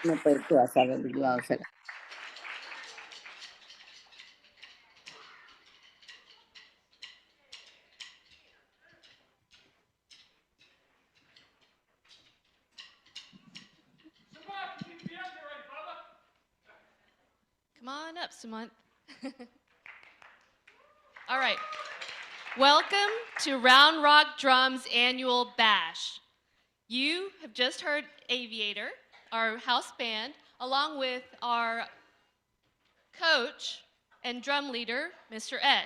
me perkuasa bigla sila. Come on up, Sumanth. All right. Welcome to Round Rock Drums Annual Bash. You have just heard Aviator, our house band, along with our coach and drum leader, Mr. Ed.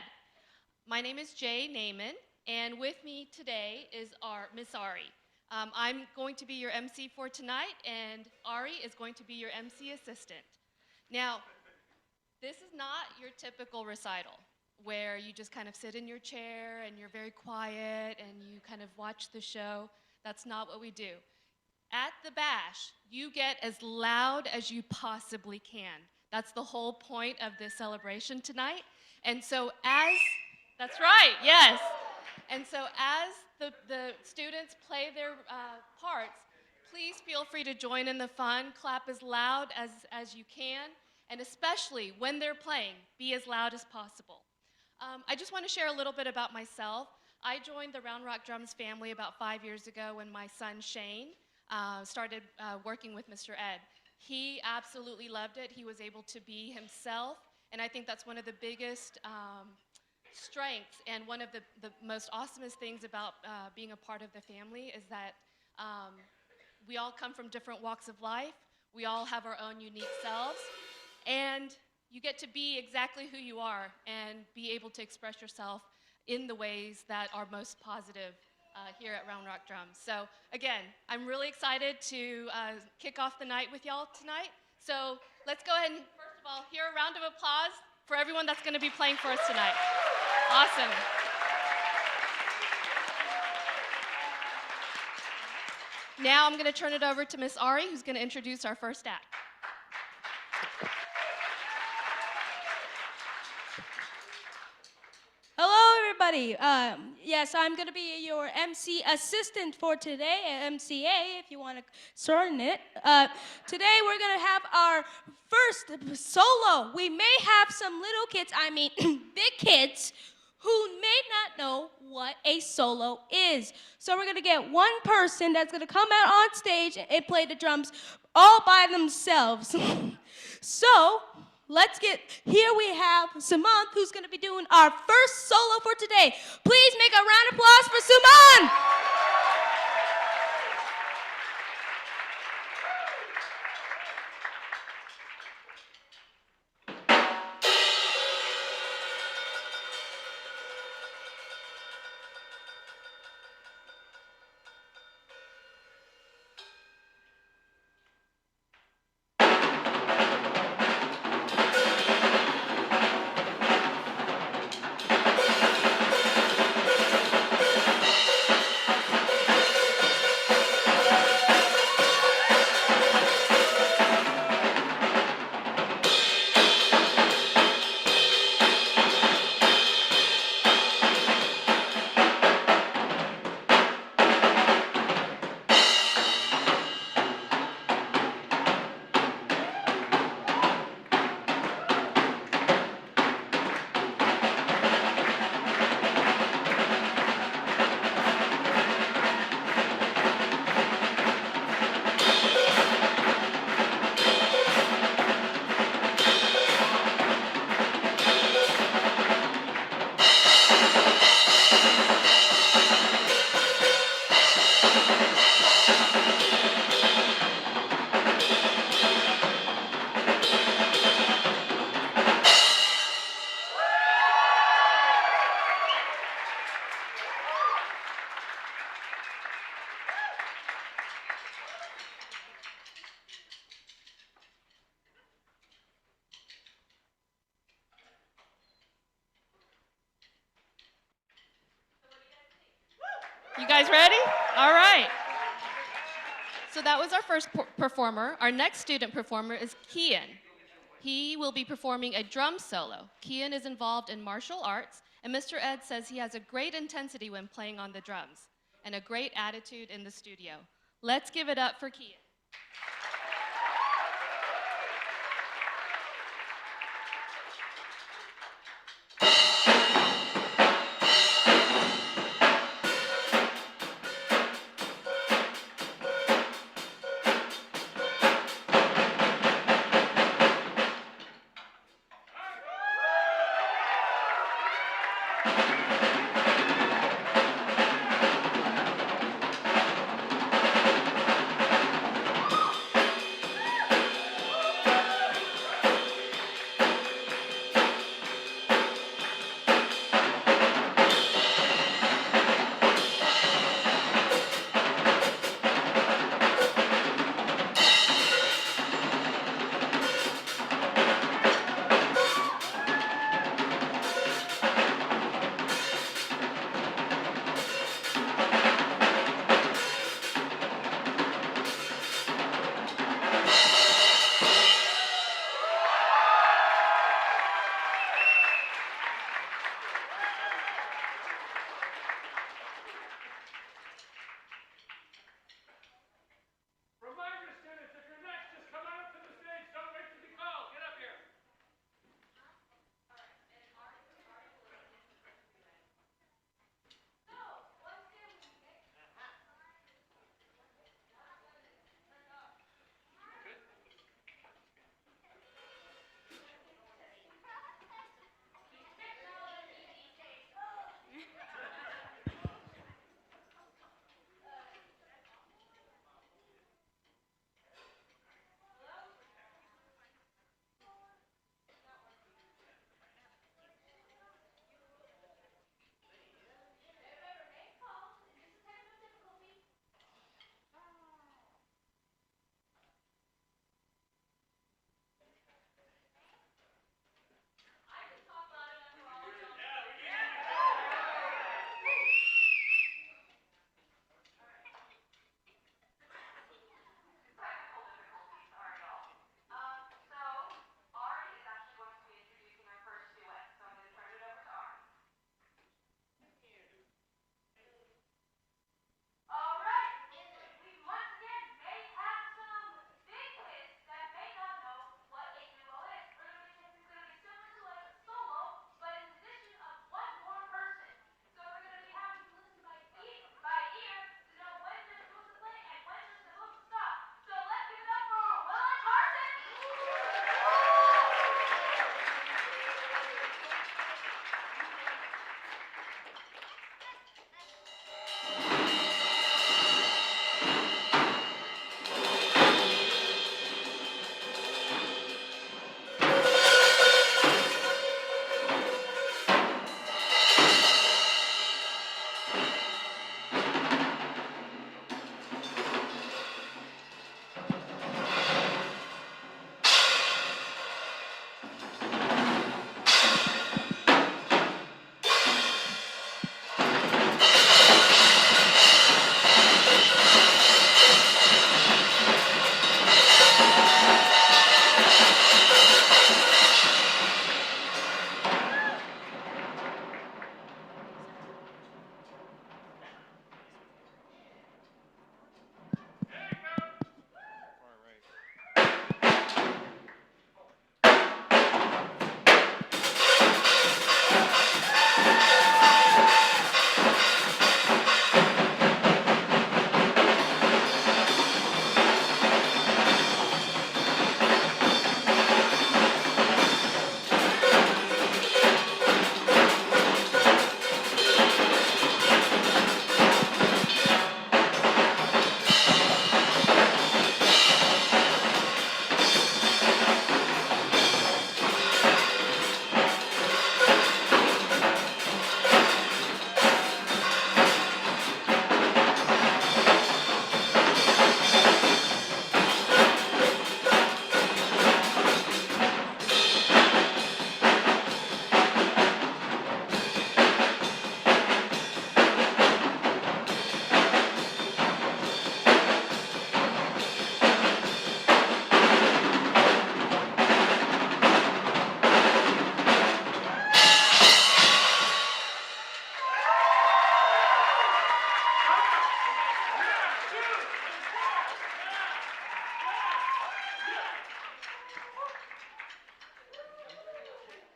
My name is Jay Naaman, and with me today is our Miss Ari. I'm going to be your MC for tonight, and Ari is going to be your MC assistant. Now, this is not your typical recital where you just kind of sit in your chair and you're very quiet and you kind of watch the show. That's not what we do. At the bash, you get as loud as you possibly can. That's the whole point of this celebration tonight. And so that's right, yes. And so as the students play their parts, please feel free to join in the fun, clap as loud as you can, and especially when they're playing, be as loud as possible. I just want to share a little bit about myself. I joined the Round Rock Drums family about 5 years ago when my son Shane started working with Mr. Ed. He absolutely loved it. He was able to be himself, and I think that's one of the biggest strengths and one of the most awesomest things about being a part of the family is that we all come from different walks of life. We all have our own unique selves, and you get to be exactly who you are and be able to express yourself in the ways that are most positive here at Round Rock Drums. So again, I'm really excited to kick off the night with y'all tonight. So let's go ahead and first of all hear a round of applause for everyone that's going to be playing for us tonight. Awesome. Now I'm going to turn it over to Miss Ari, who's going to introduce our first act. Hello, everybody. Yes, I'm going to be your MC assistant for today, MCA, if you want to shorten it. Today, we're going to have our first solo. We may have some little kids, big kids, who may not know what a solo is. So we're going to get one person that's going to come out on stage and play the drums all by themselves. So here we have Sumanth, who's going to be doing our first solo for today. Please make a round of applause for Sumanth. You guys ready? All right. So that was our first performer. Our next student performer is Kian. He will be performing a drum solo. Kian is involved in martial arts, and Mr. Ed says he has a great intensity when playing on the drums and a great attitude in the studio. Let's give it up for Kian.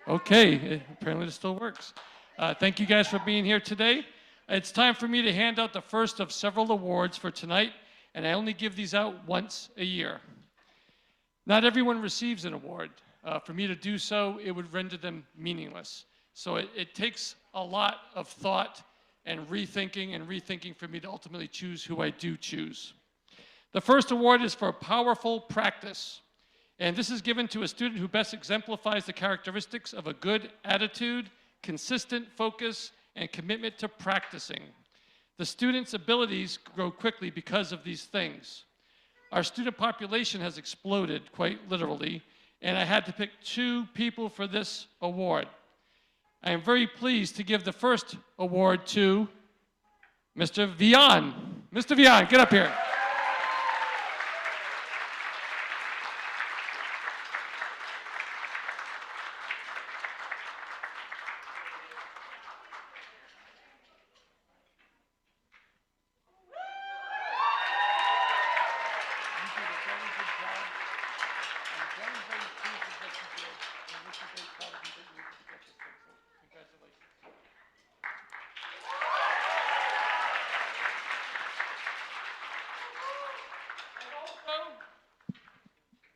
Okay, apparently this still works. Thank you guys for being here today. It's time for me to hand out the first of several awards for tonight, and I only give these out once a year. Not everyone receives an award. For me to do so, it would render them meaningless. So it takes a lot of thought and rethinking for me to ultimately choose who I do choose. The first award is for powerful practice. And this is given to a student who best exemplifies the characteristics of a good attitude, consistent focus, and commitment to practicing. The student's abilities grow quickly because of these things. Our student population has exploded, quite literally, and I had to pick 2 people for this award. I am very pleased to give the first award to Mr. Viaan. Mr. Viaan, get up here.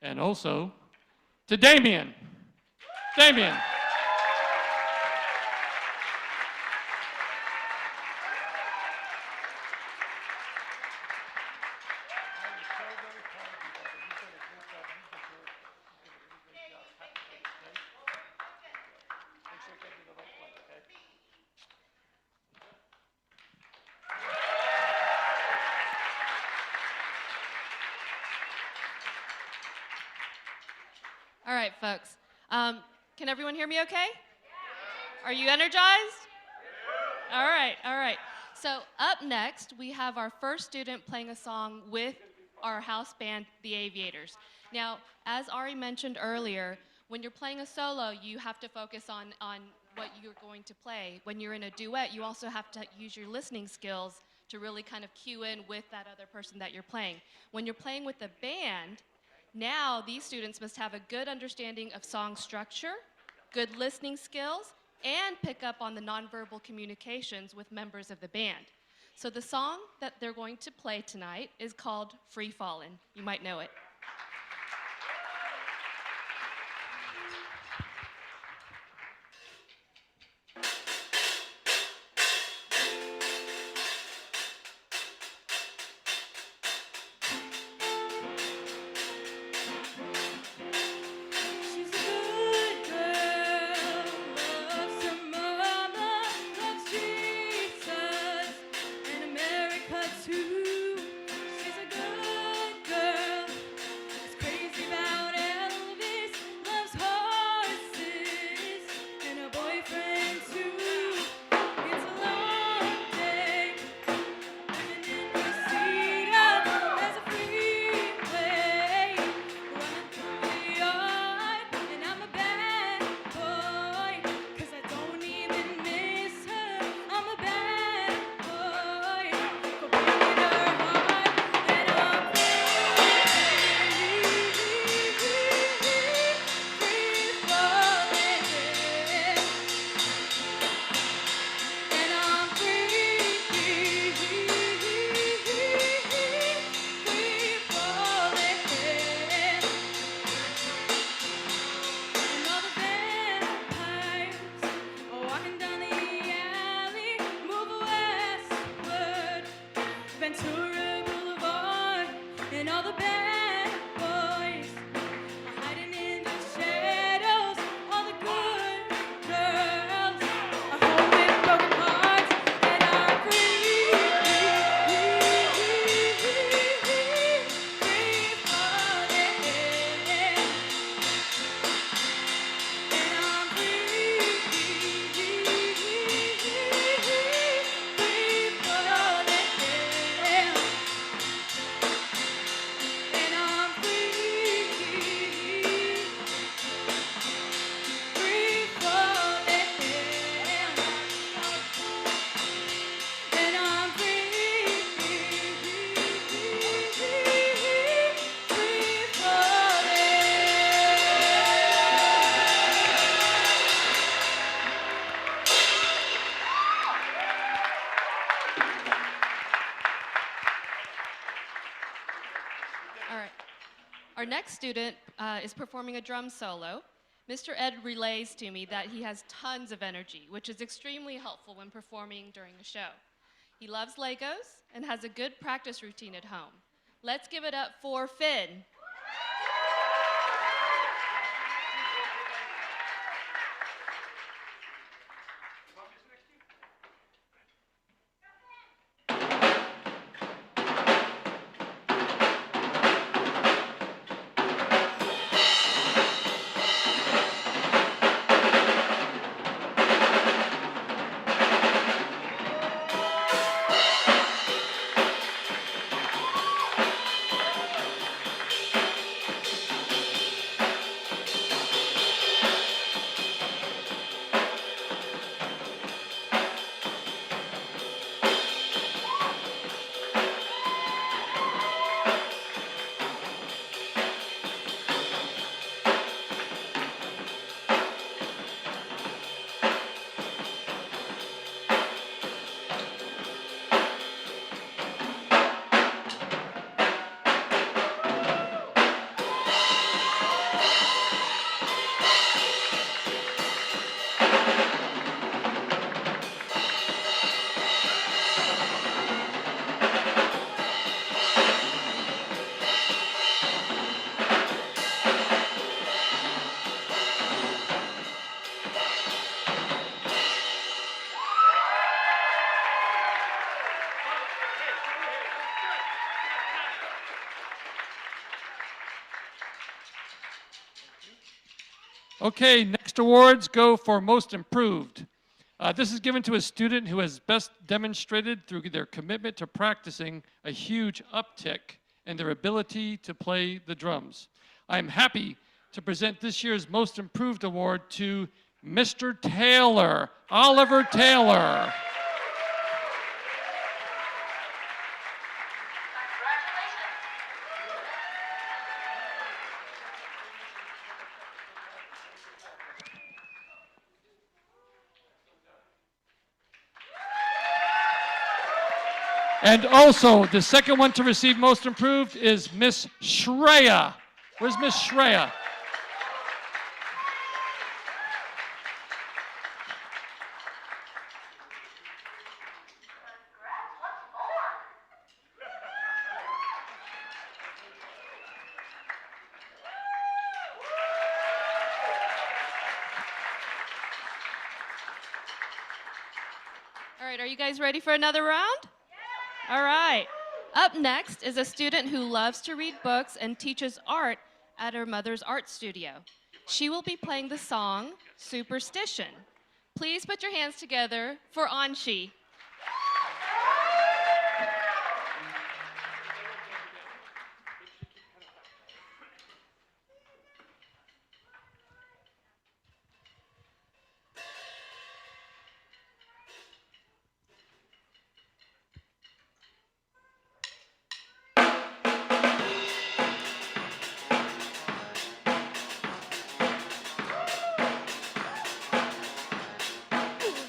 And also to Damian. Damian. All right, folks. Can everyone hear me okay? Are you energized? All right, all right. So up next, we have our first student playing a song with our house band, the Aviators. Now, as Ari mentioned earlier, when you're playing a solo, you have to focus on what you're going to play. When you're in a duet, you also have to use your listening skills to really kind of cue in with that other person that you're playing. When you're playing with the band, now these students must have a good understanding of song structure, good listening skills, and pick up on the nonverbal communications with members of the band. So the song that they're going to play tonight is called Free Fallin'. You might know it. She's a good girl, next student is performing a drum solo. Mr. Ed relays to me that he has tons of energy, which is extremely helpful when performing during a show. He loves Legos and has a good practice routine at home. Let's give it up for Finn. Okay, next awards go for Most Improved. This is given to a student who has best demonstrated through their commitment to practicing a huge uptick in their ability to play the drums. I am happy to present this year's Most Improved Award to Mr. Taylor, Oliver Taylor. And also, the second one to receive Most Improved is Miss Shreya. Where's Miss Shreya? All right, are you guys ready for another round? All right. Up next is a student who loves to read books and teaches art at her mother's art studio. She will be playing the song Superstition. Please put your hands together for Aanshi.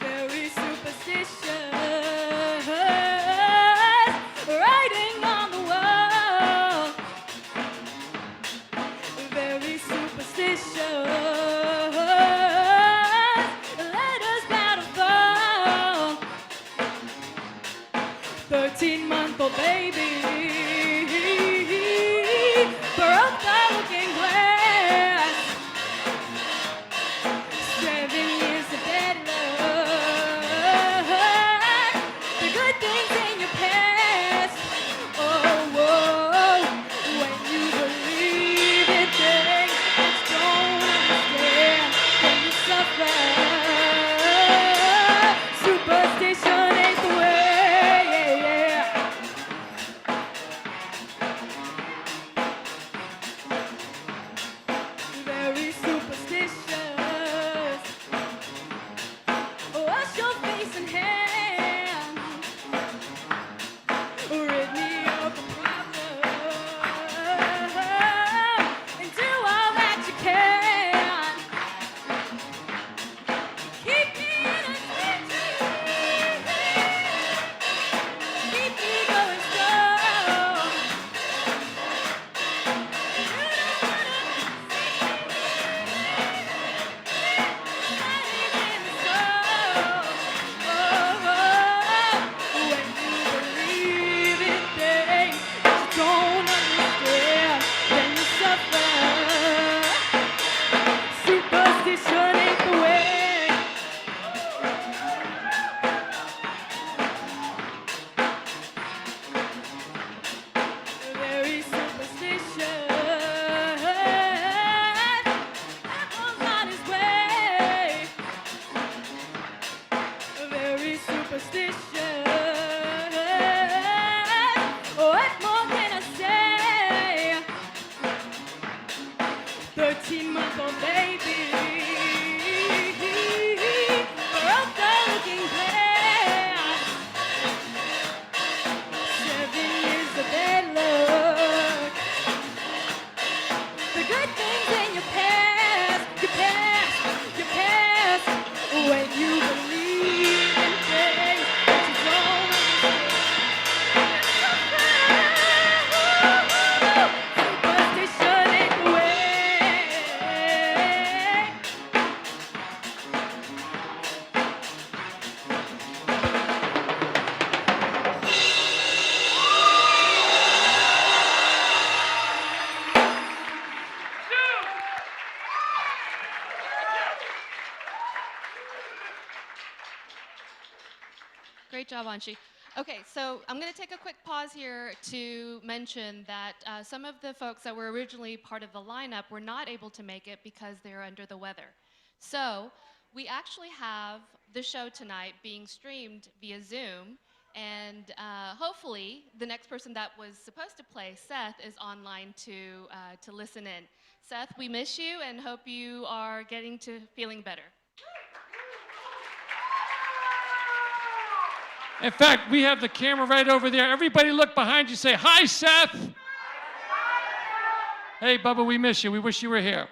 Very superstitious, writing on the wall. Very superstitious, letters battle fall. 13-month-old baby broke the looking glass. 7 years of bad luck, the good things in your past. Oh, whoa, when you believe in things that you don't understand, then you suffer. Superstition ain't the way, yeah, yeah. 13-month-old baby. For all the looking glass. 7 years of bad luck. The good things in your past, when you believe in things that you don't understand. Superstition ain't the way. Great job, Aanshi. Okay, so I'm going to take a quick pause here to mention that some of the folks that were originally part of the lineup were not able to make it because they're under the weather. So we actually have the show tonight being streamed via Zoom, and hopefully the next person that was supposed to play, Seth, is online to listen in. Seth, we miss you and hope you are getting to feeling better. In fact, we have the camera right over there. Everybody look behind you, say, hi, Seth. Hey, Bubba, we miss you. We wish you were here.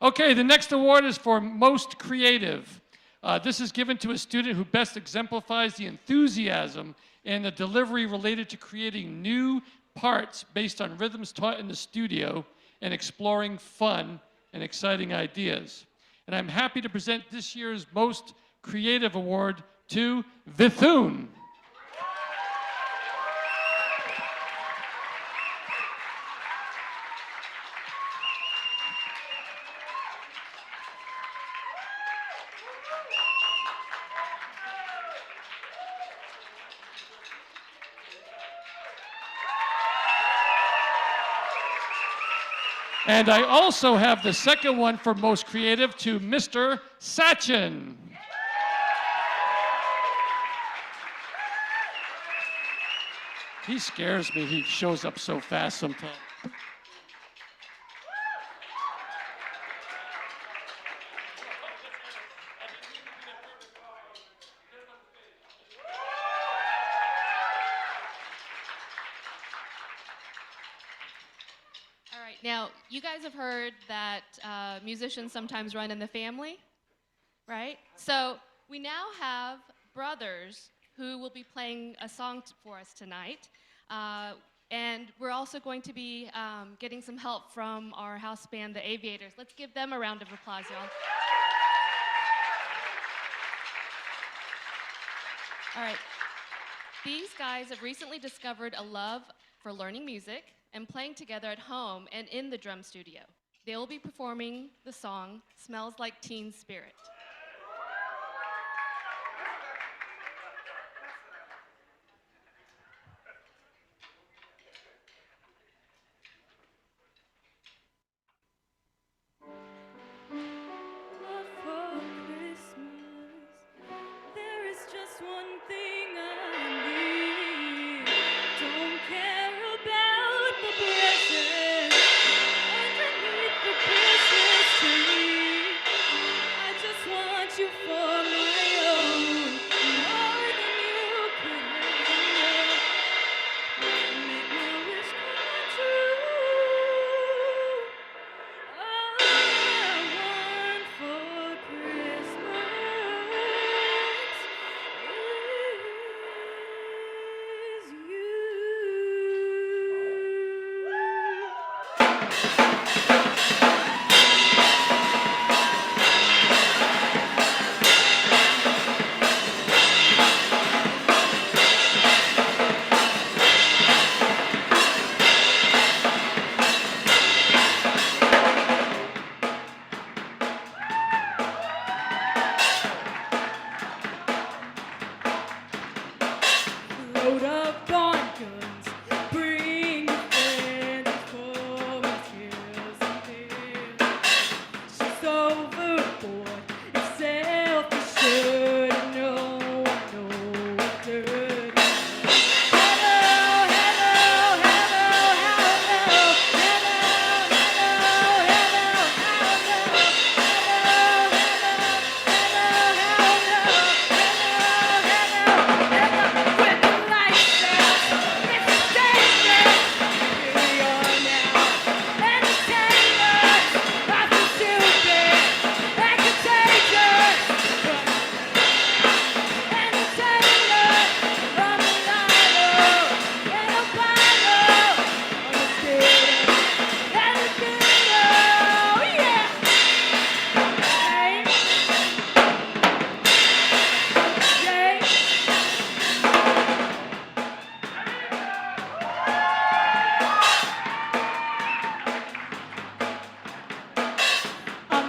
Okay, the next award is for Most Creative. This is given to a student who best exemplifies the enthusiasm and the delivery related to creating new parts based on rhythms taught in the studio and exploring fun and exciting ideas. And I'm happy to present this year's Most Creative Award to Vithun. And I also have the second one for Most Creative to Mr. Sachin. He scares me. He shows up so fast sometimes. All right, now, you guys have heard that musicians sometimes run in the family, right? So we now have brothers who will be playing a song for us tonight. And we're also going to be getting some help from our house band, the Aviators. Let's give them a round of applause, y'all. All right. These guys have recently discovered a love for learning music and playing together at home and in the drum studio. They will be performing the song, Smells Like Teen Spirit. Just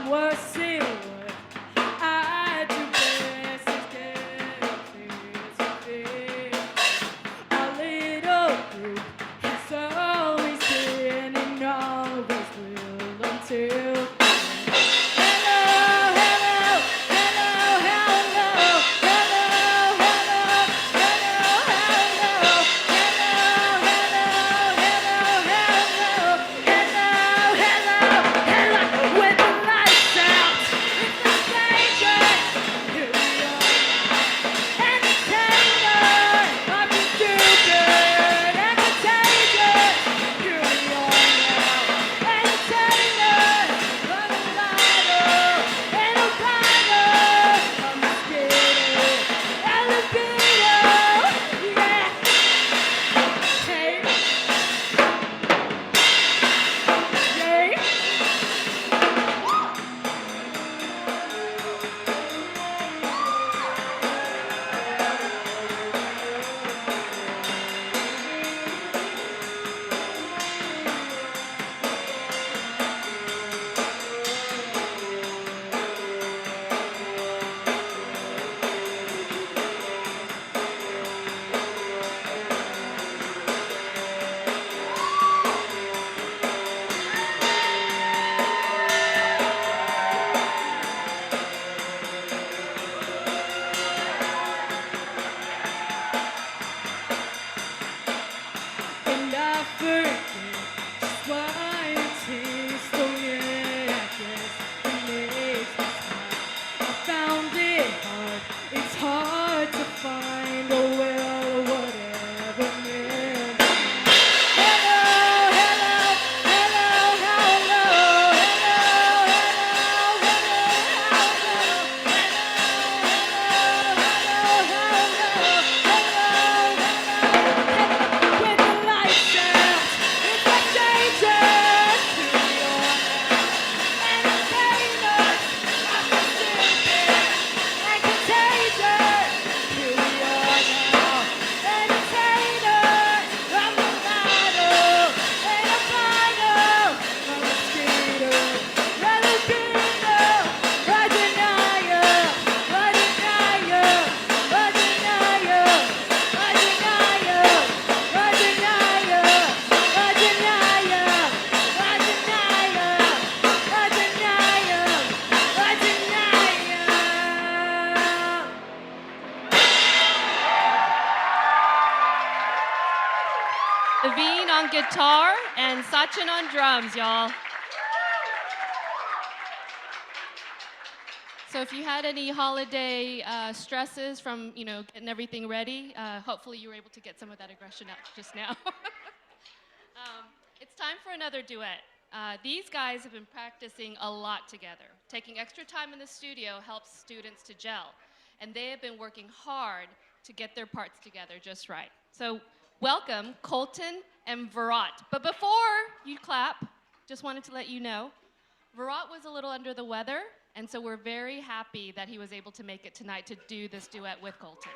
was saying what I do best is get things. Our little group has always been and always will until. Hello, hello, hello, hello, hello, hello, hello, hello, hello. When the lights out, it's the strangers. Here we are. Entertainer, I'm just stupid. Entertainer, here we are now. Entertainer, I'm a lighter. And a rider, I'm a skater. Elevator, yeah. Hey, yay. And I forget just why it tastes so good. I guess it makes me smile. I found it hard. It's hard to find a well, whatever meant. Hello, hello, hello, hello, hello, When the lights out, it's the strangers. Here we are. Entertainers, I'm the stupid. And contagious. Here we are now. Entertainers, I'm the rider. And a fighter, I'm a skater. Elevator, I deny ya. I deny ya. I deny ya. I deny ya. I deny ya. I deny ya. I deny ya. I deny ya. I deny ya. Naveen on guitar and Sachin on drums, y'all. So if you had any holiday stresses from, getting everything ready, hopefully you were able to get some of that aggression out just now. It's time for another duet. These guys have been practicing a lot together. Taking extra time in the studio helps students to gel. And they have been working hard to get their parts together just right. So welcome, Colton and Viraat. But before you clap, just wanted to let you know, Viraat was a little under the weather, and so we're very happy that he was able to make it tonight to do this duet with Colton.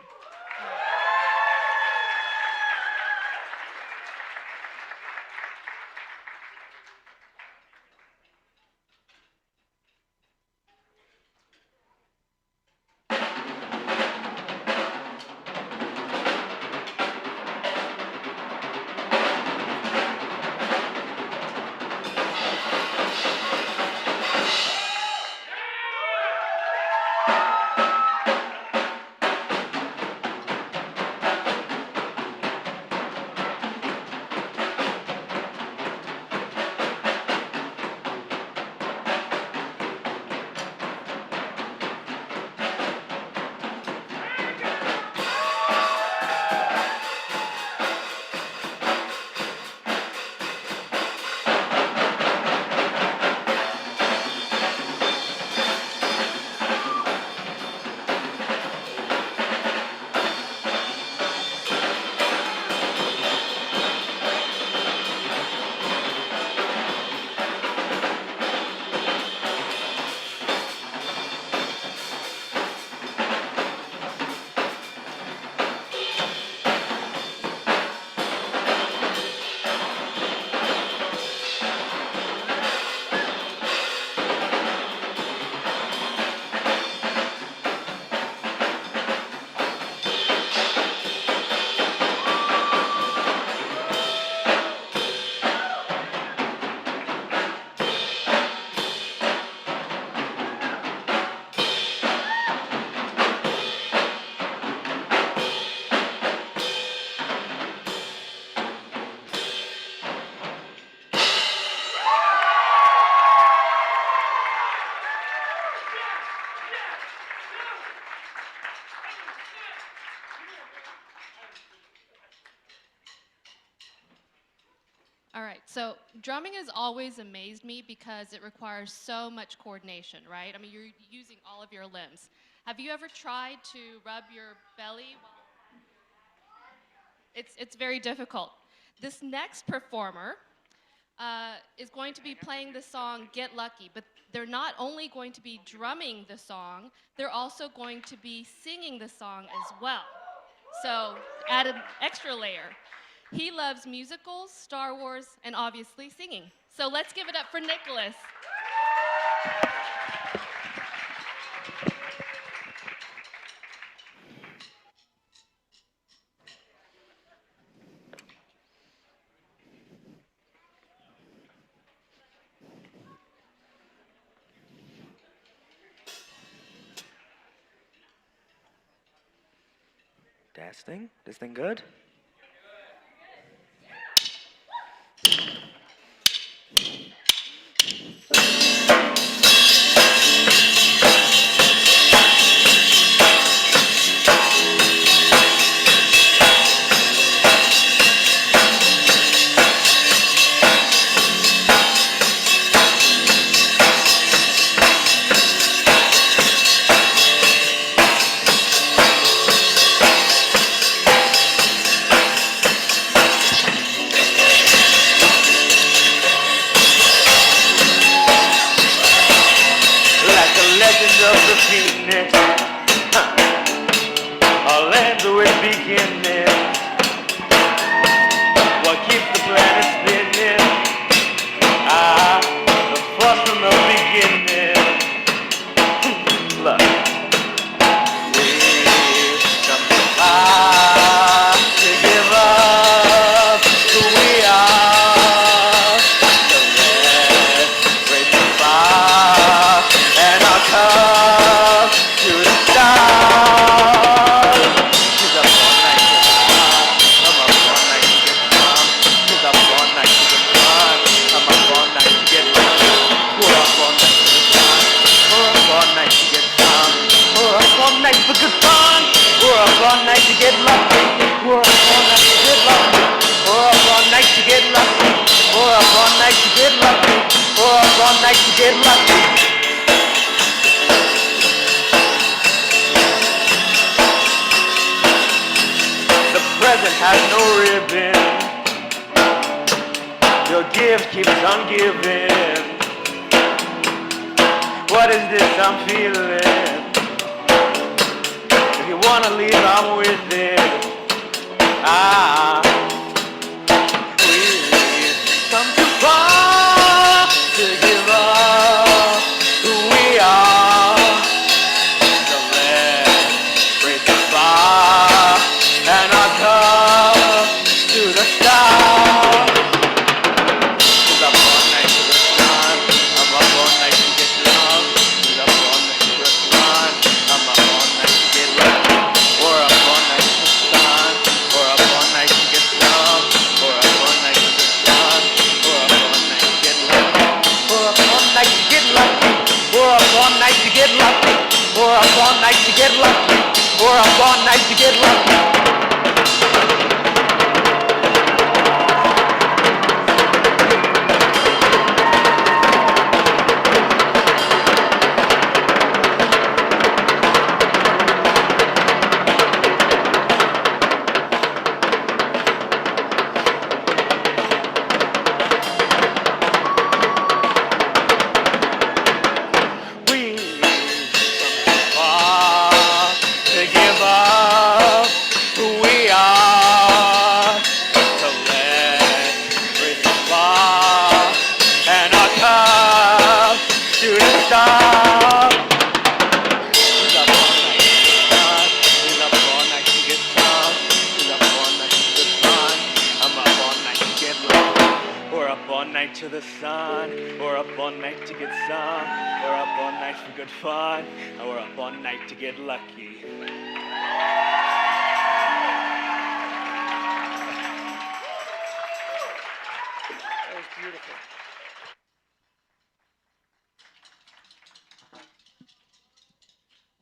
So drumming has always amazed me because it requires so much coordination, right? I mean, you're using all of your limbs. Have you ever tried to rub your belly? It's very difficult. This next performer is going to be playing the song Get Lucky, but they're not only going to be drumming the song, they're also going to be singing the song as well. So add an extra layer. He loves musicals, Star Wars, and obviously singing. So let's give it up for Nicholas. Testing. This thing good?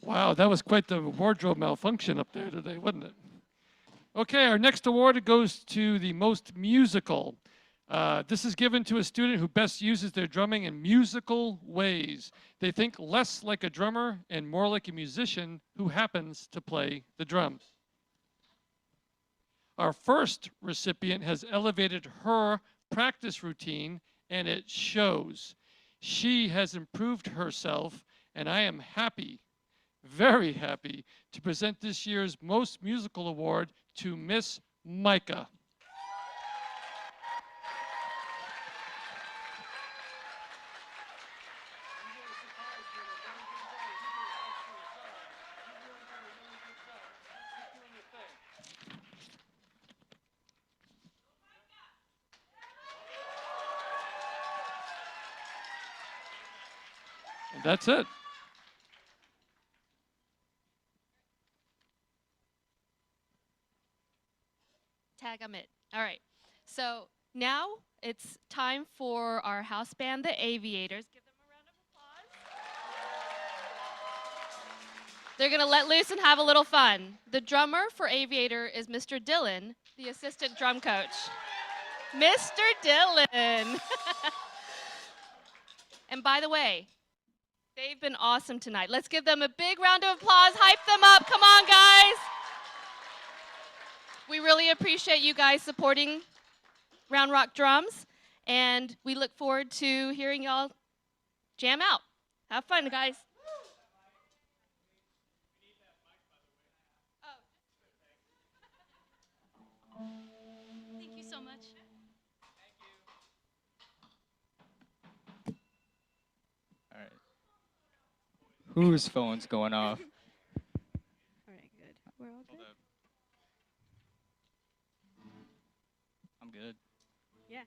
Wow, that was quite the wardrobe malfunction up there today, wasn't it? Okay, our next award goes to the most musical. This is given to a student who best uses their drumming in musical ways. They think less like a drummer and more like a musician who happens to play the drums. Our first recipient has elevated her practice routine, and it shows. She has improved herself, and I am happy, very happy, to present this year's Most Musical Award to Miss Micah. And that's it. Tag 'em it. All right. So now it's time for our house band, the Aviators. Give them a round of applause. They're going to let loose and have a little fun. The drummer for Aviator is Mr. Dylan, the assistant drum coach. Mr. Dylan. And by the way, they've been awesome tonight. Let's give them a big round of applause. Hype them up. Come on, guys. We really appreciate you guys supporting Round Rock Drums, and we look forward to hearing y'all jam out. Have fun, guys. Thank you so much. All right. Whose phone's going off? All right, good. We're all good? I'm good. Yeah.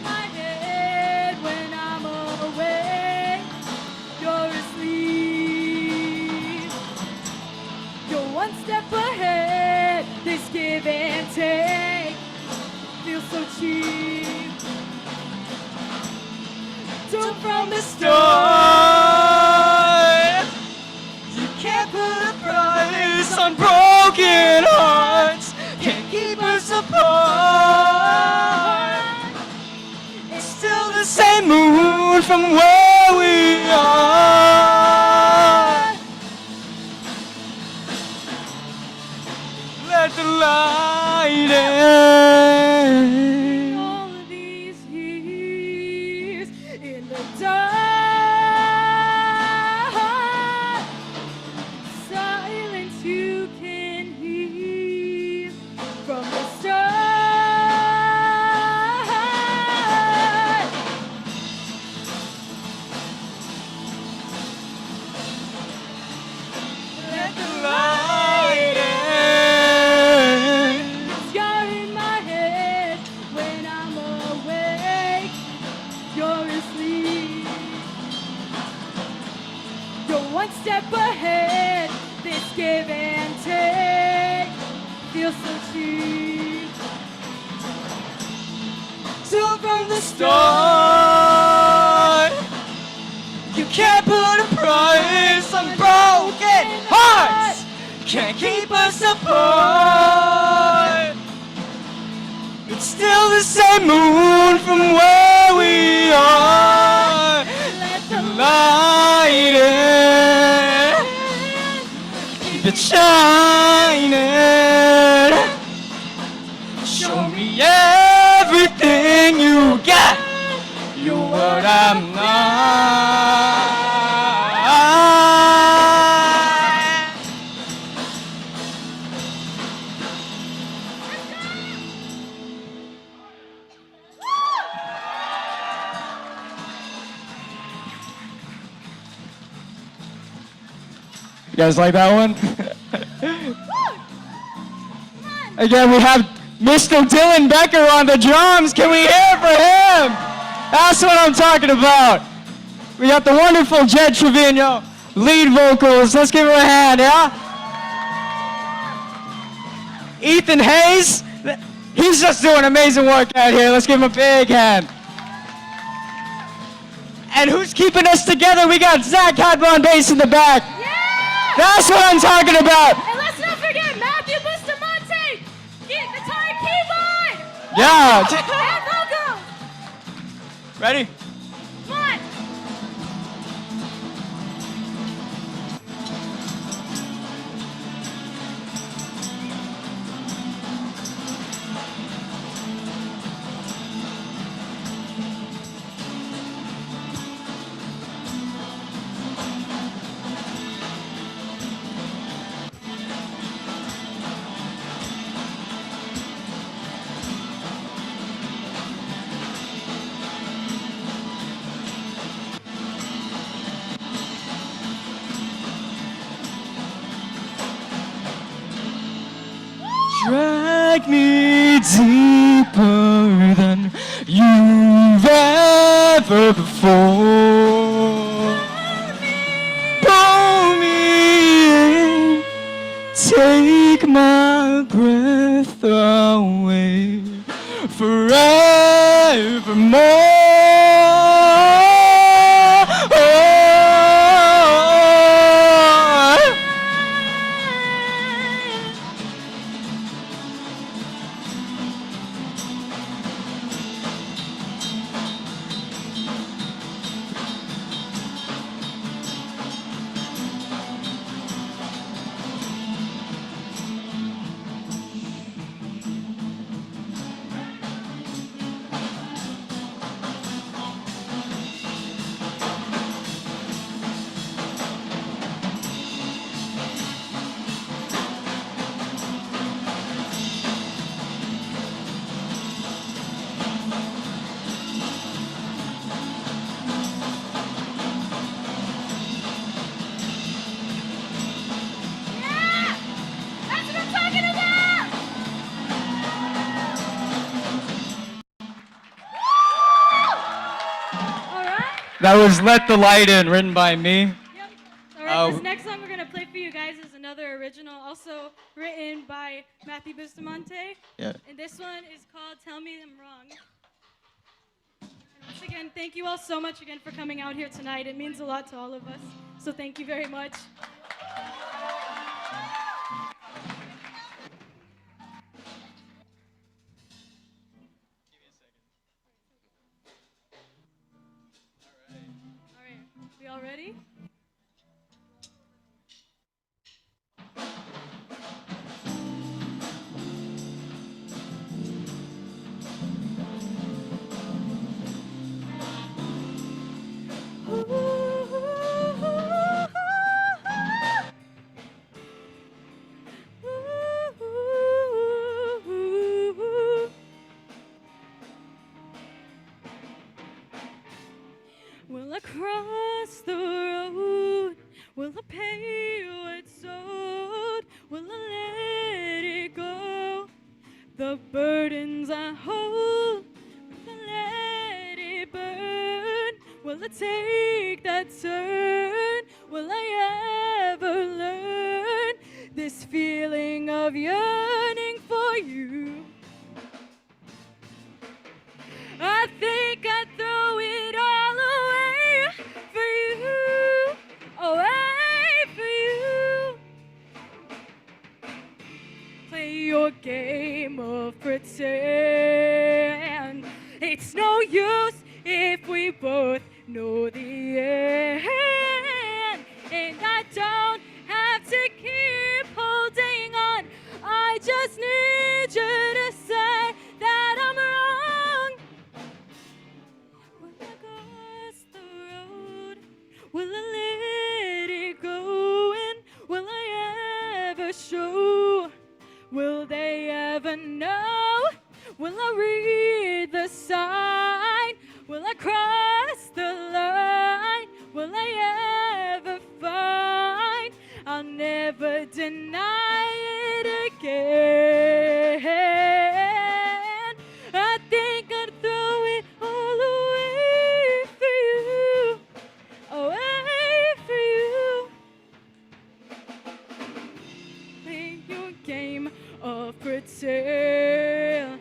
My head when I'm awake, you're asleep. You're one step ahead. This give and take feels so cheap. So from the start, you can't put a price on broken hearts. Can't keep us apart. It's still the same moon from where we are. Let the light in. All of these years in the dark, silence you can hear from the start. Let the light in. You're in my head when I'm awake. You're asleep. You're one step ahead. This give and take feels so cheap. So from the start, you can't put a price on broken hearts. Can't keep us apart. It's still the same moon from where we are. Let the light light shining. Show me everything you got. You're what I'm not. You guys like that one? Again, we have Mr. Dylan Becker on the drums. Can we hear for him? That's what I'm talking about. We got the wonderful Jed Trevino, lead vocals. Let's give her a hand, yeah? Ethan Hayes, he's just doing amazing work out here. Let's give him a big hand. And who's keeping us together? We got Zach Hadron on bass in the back. That's what I'm talking about. And let's not forget Matthew Bustamante, guitar and keyboard. Yeah. And vocals. Ready? Come on. Drag me deeper than you've ever before. Pull me in, take my breath away forevermore. That was Let the Light In, written by me. Yep. All right, this next song we're going to play for you guys is another original, also written by Matthew Bustamante. Yeah. And this one is called Tell Me I'm Wrong. And once again, thank you all so much again for coming out here tonight. It means a lot to all of us. So thank you very much. We all ready? Will I cross the road? Will I pay what's owed? Will I let it go? The burdens I hold, will I let it burn? Will I take that turn? Will I ever learn this feeling of yearning for you? I think I'd throw it all away for you, away for you. Play your game of pretend. It's no use if we both know the end. And I don't have to keep just need you to say that I'm wrong. Will I cross the road? Will I let it go? And will I ever show? Will they ever know? Will I read the sign? Will I cross the line? Will I ever find? I'll never deny it again. I think I'd throw it all away for you, away for you. Play your game of pretend.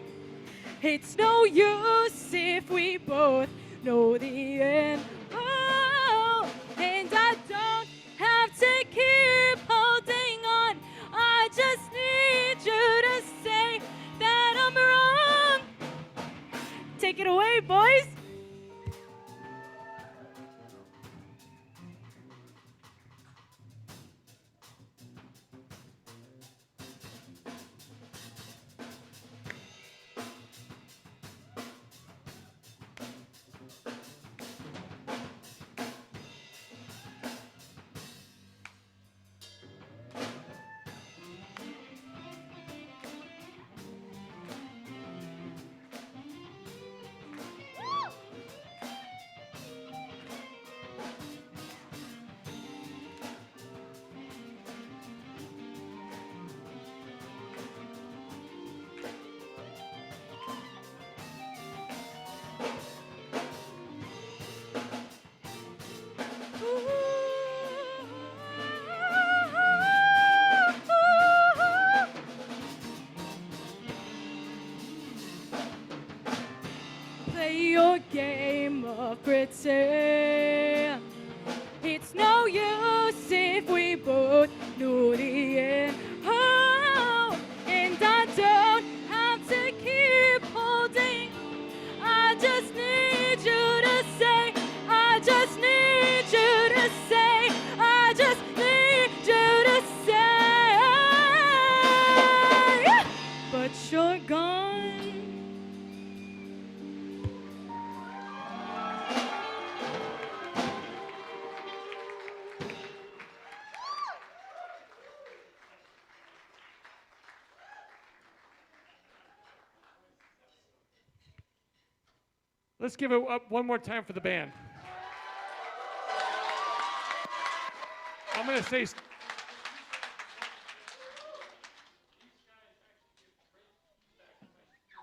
It's no use if we both know the end. Oh, and I don't have to keep holding on. I just need you to say that I'm wrong. Take it away, boys. Play your game of pretend. It's no use if we both know the end. Oh, and I don't have to keep holding. I just need you to say. I just need you to say. I just need you to say. But you're gone. Let's give it up one more time for the band. I'm going to say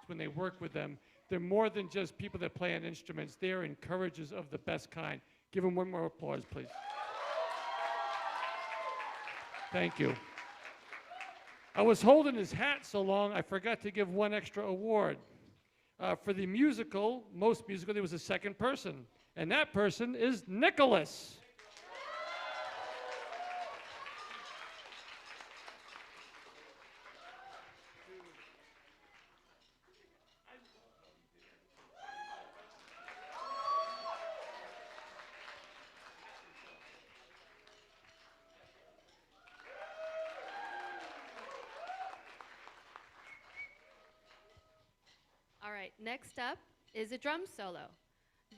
when they work with them, they're more than just people that play on instruments. They are encouragers of the best kind. Give them one more applause, please. Thank you. I was holding his hat so long, I forgot to give one extra award. For the musical, most musical, there was a second person, and that person is Nicholas. All right, next up is a drum solo.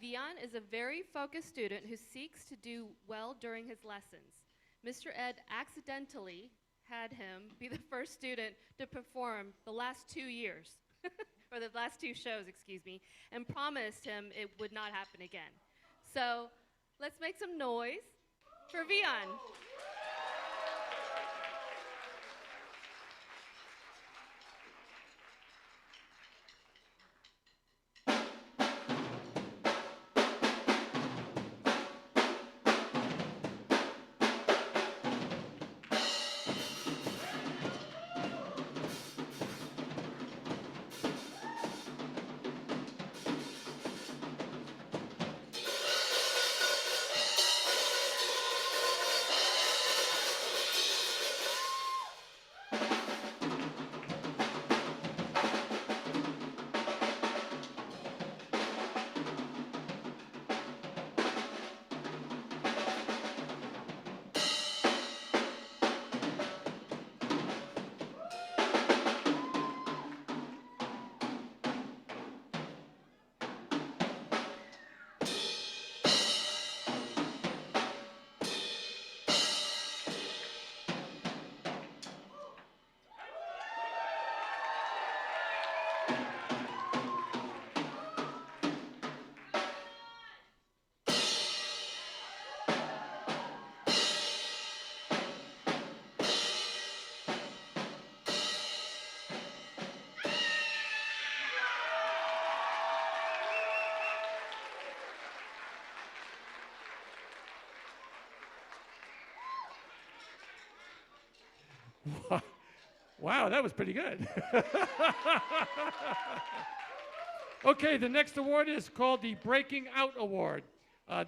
Viaan is a very focused student who seeks to do well during his lessons. Mr. Ed accidentally had him be the first student to perform the last 2 years, or the last 2 shows, excuse me, and promised him it would not happen again. So let's make some noise for Viaan. Wow, that was pretty good. Okay, the next award is called the Breaking Out Award.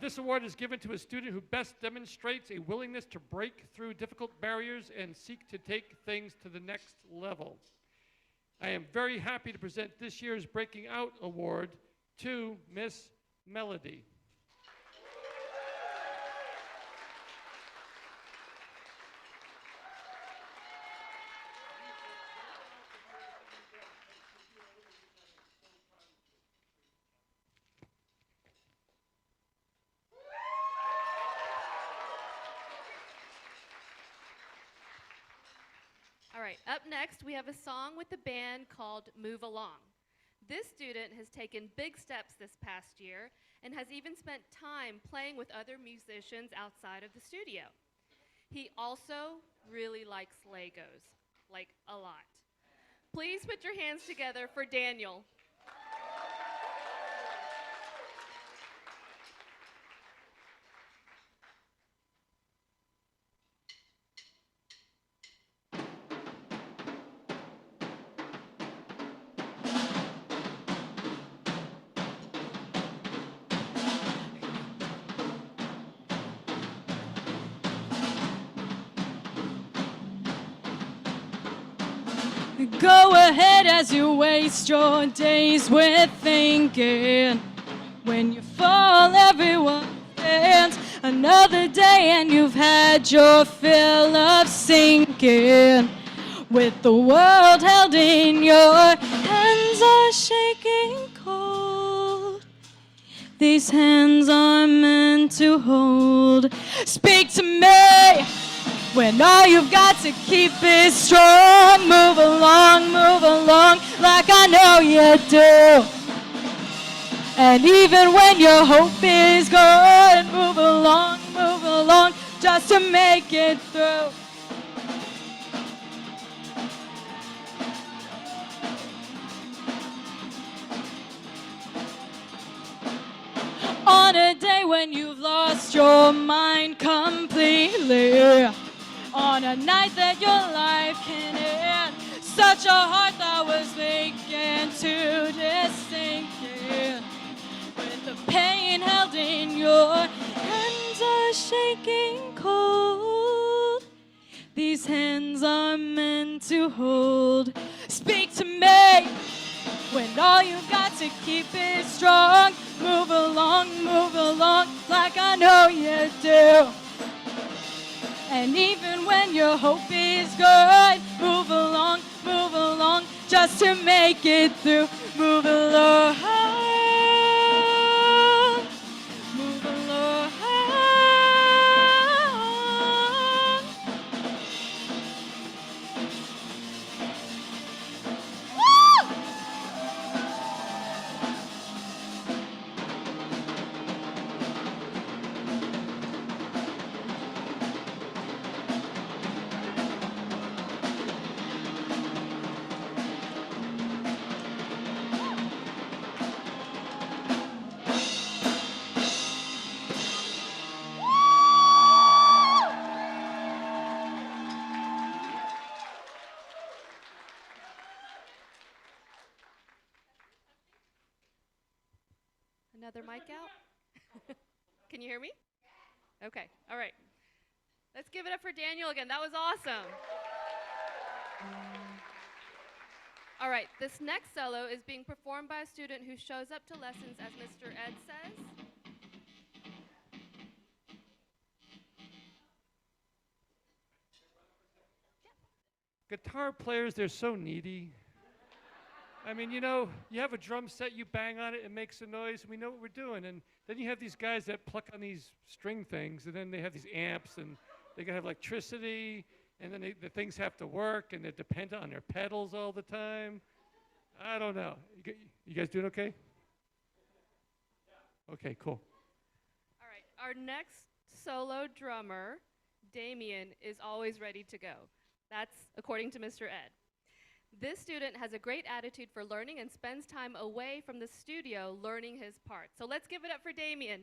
This award is given to a student who best demonstrates a willingness to break through difficult barriers and seek to take things to the next level. I am very happy to present this year's Breaking Out Award to Miss Melody. All right, up next, we have a song with the band called Move Along. This student has taken big steps this past year and has even spent time playing with other musicians outside of the studio. He also really likes Legos, like a lot. Please put your hands together for Daniel. Go ahead as you waste your days with thinking. When you fall, everyone stands. Another day and you've had your fill of sinking. With the world held in your hands are shaking cold. These hands are meant to hold. Speak to me. When all you've got to keep is strong, move along, like I know you do. And even when your hope is gone, move along, just to make it through. On a day when you've lost your mind completely. On a night that your life can end, such a heart that was vacant to just sink in. With the pain held in your hands are shaking cold. These hands are meant to hold. Speak to me when all you've got to keep is strong. Move along, like I know you do. And even when your hope is gone, move along, just to make it through. Move along, move along. Woo! Another mic out? Can you hear me? Okay, all right. Let's give it up for Daniel again. That was awesome. All right, this next solo is being performed by a student who shows up to lessons as Mr. Ed says. Guitar players, they're so needy. I mean, you know, you have a drum set, you bang on it, it makes a noise, and we know what we're doing. And then you have these guys that pluck on these string things, and then they have these amps, and they gotta have electricity, and then the things have to work, and they're dependent on their pedals all the time. I don't know. You guys doing okay? Okay, cool. All right, our next solo drummer, Damian, is always ready to go. That's according to Mr. Ed. This student has a great attitude for learning and spends time away from the studio learning his parts. So let's give it up for Damian.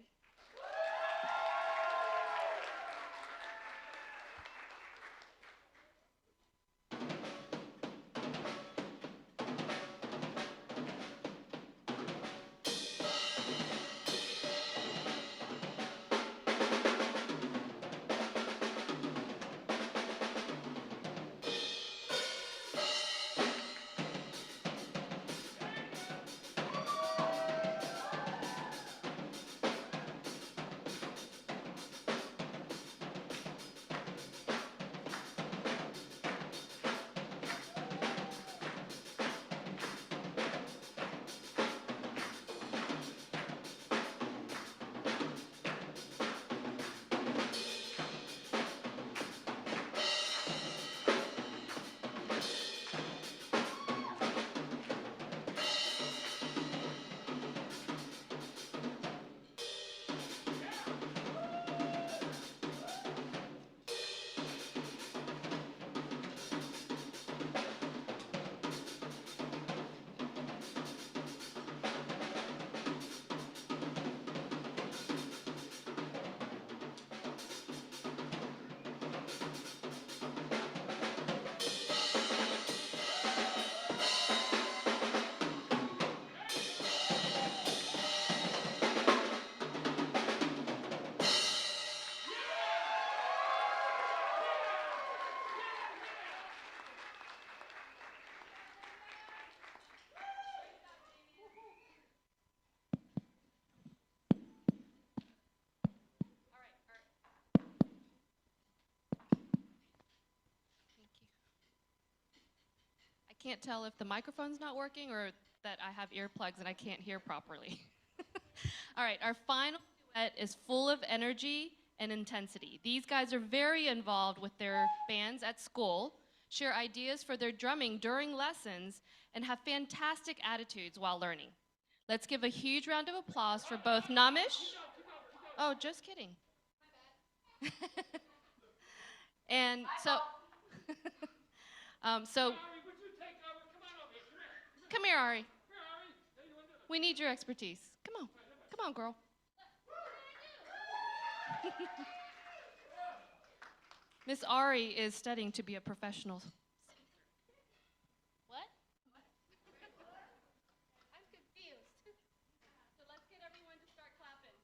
can't tell if the microphone's not working or that I have earplugs and I can't hear properly. All right, our final duet is full of energy and intensity. These guys are very involved with their bands at school, share ideas for their drumming during lessons, and have fantastic attitudes while learning. Let's give a huge round of applause for both Namish. Oh, just kidding. And so, come here, Ari. We need your expertise. Come on, girl. Miss Ari is studying to be a professional. What? I'm confused. So let's get everyone to start clapping.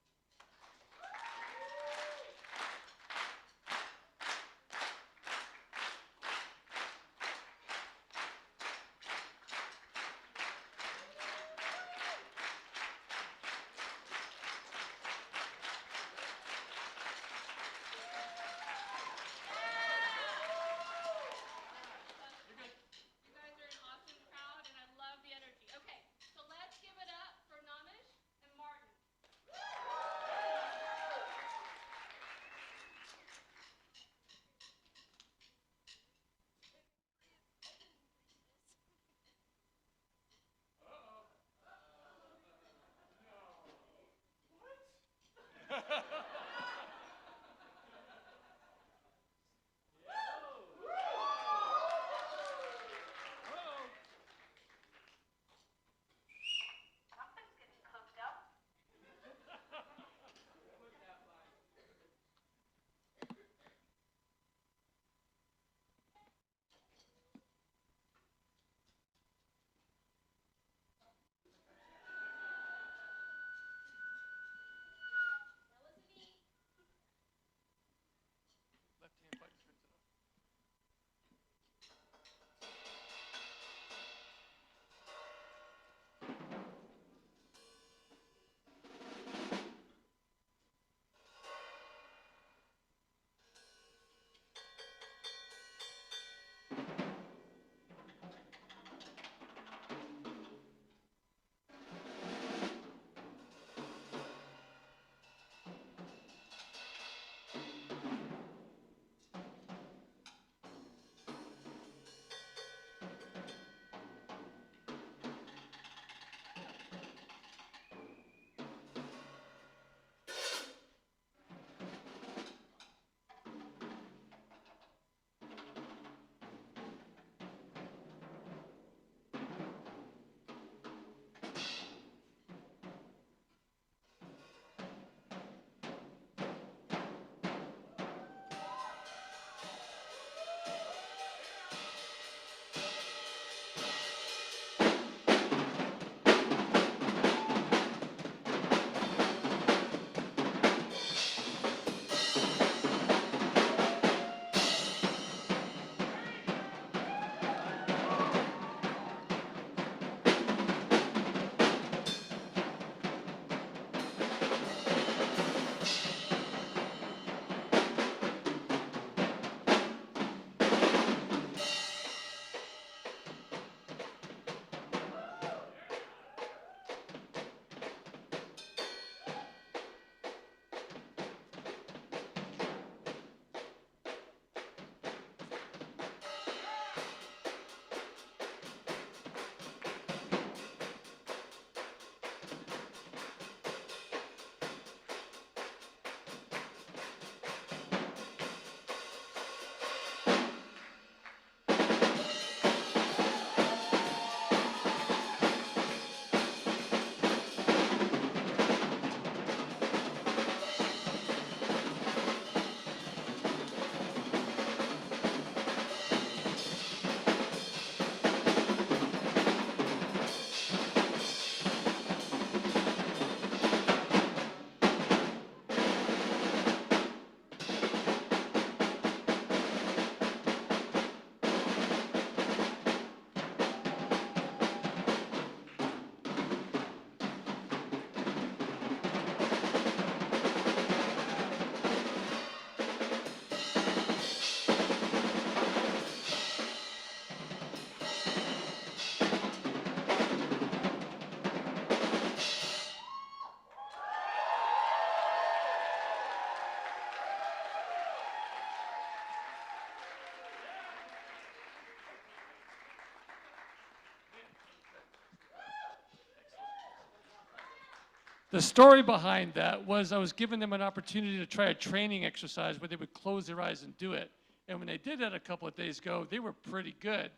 The story behind that was I was giving them an opportunity to try a training exercise where they would close their eyes and do it. And when they did that a couple of days ago, they were pretty good.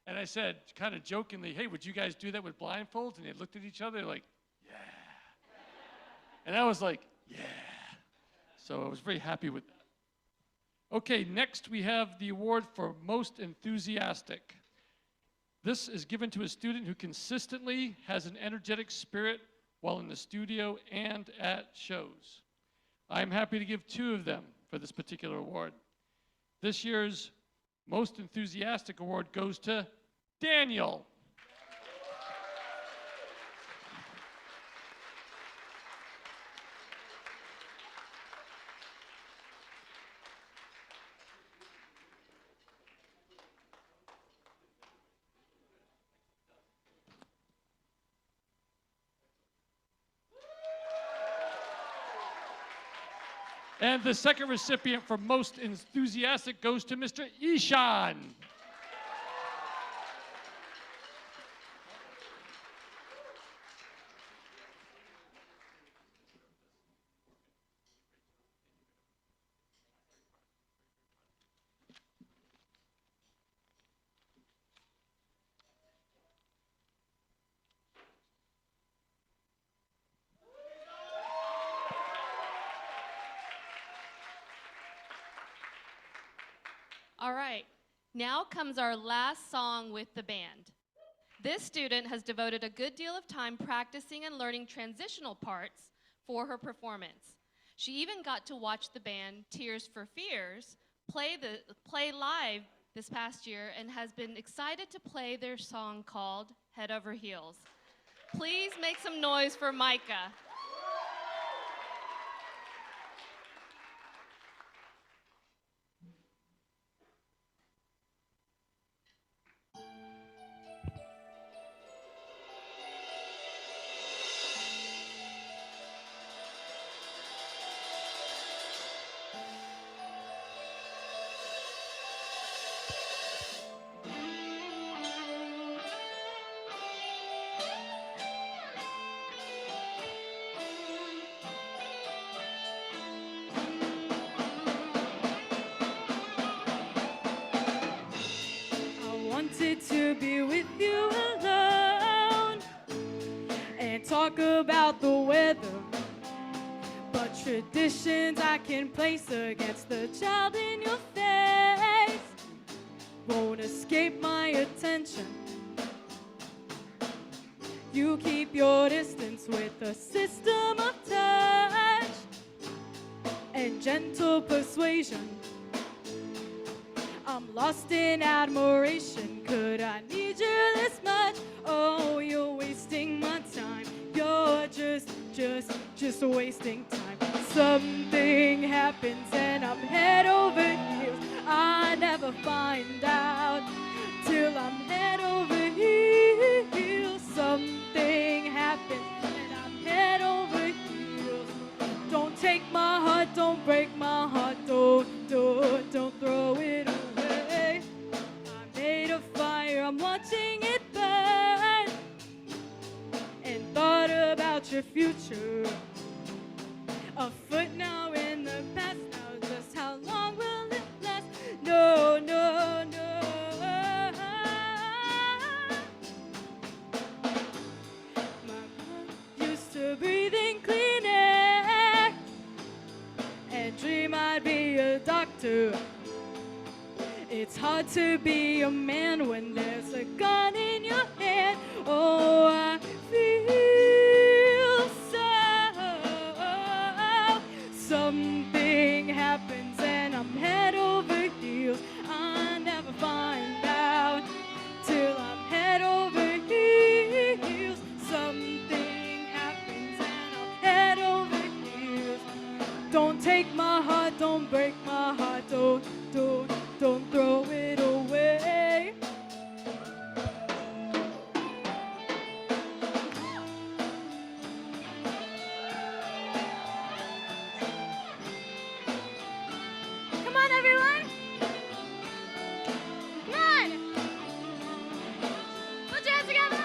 And I said, kind of jokingly, hey, would you guys do that with blindfolds? And they looked at each other like, yeah. And I was like, yeah. So I was very happy with that. Okay, next we have the award for most enthusiastic. This is given to a student who consistently has an energetic spirit while in the studio and at shows. I'm happy to give 2 of them for this particular award. This year's most enthusiastic award goes to Daniel. And the second recipient for most enthusiastic goes to Mr. Ishan. All right, now comes our last song with the band. This student has devoted a good deal of time practicing and learning transitional parts for her performance. She even got to watch the band Tears for Fears play live this past year and has been excited to play their song called Head Over Heels. Please make some noise for Micah. To be with you alone and talk about the weather, but traditions I can place against the child in your face won't escape my attention. You keep your distance with a system of touch and gentle persuasion. I'm lost in admiration. Could I need you this much? Oh, you're wasting my time. You're just wasting time. Something happens and I'm head over heels. I never find out till I'm head over heels. Something happens and I'm head over heels. Don't take my heart, don't break my heart, don't throw it away. I made a fire, I'm watching it burn, and thought about your future. A foot now in the past, now just how long will it last? No, no, no. My blood used to breathing clean air and dream I'd be a doctor. It's hard to be a man when there's a gun in your hand. Oh, I feel so. Something happens and I'm head over heels. I never find out till I'm head over heels. Something happens and I'm head over heels. Don't take my heart, don't break my heart, don't throw it away. Come on, everyone. Come on. Put your hands together.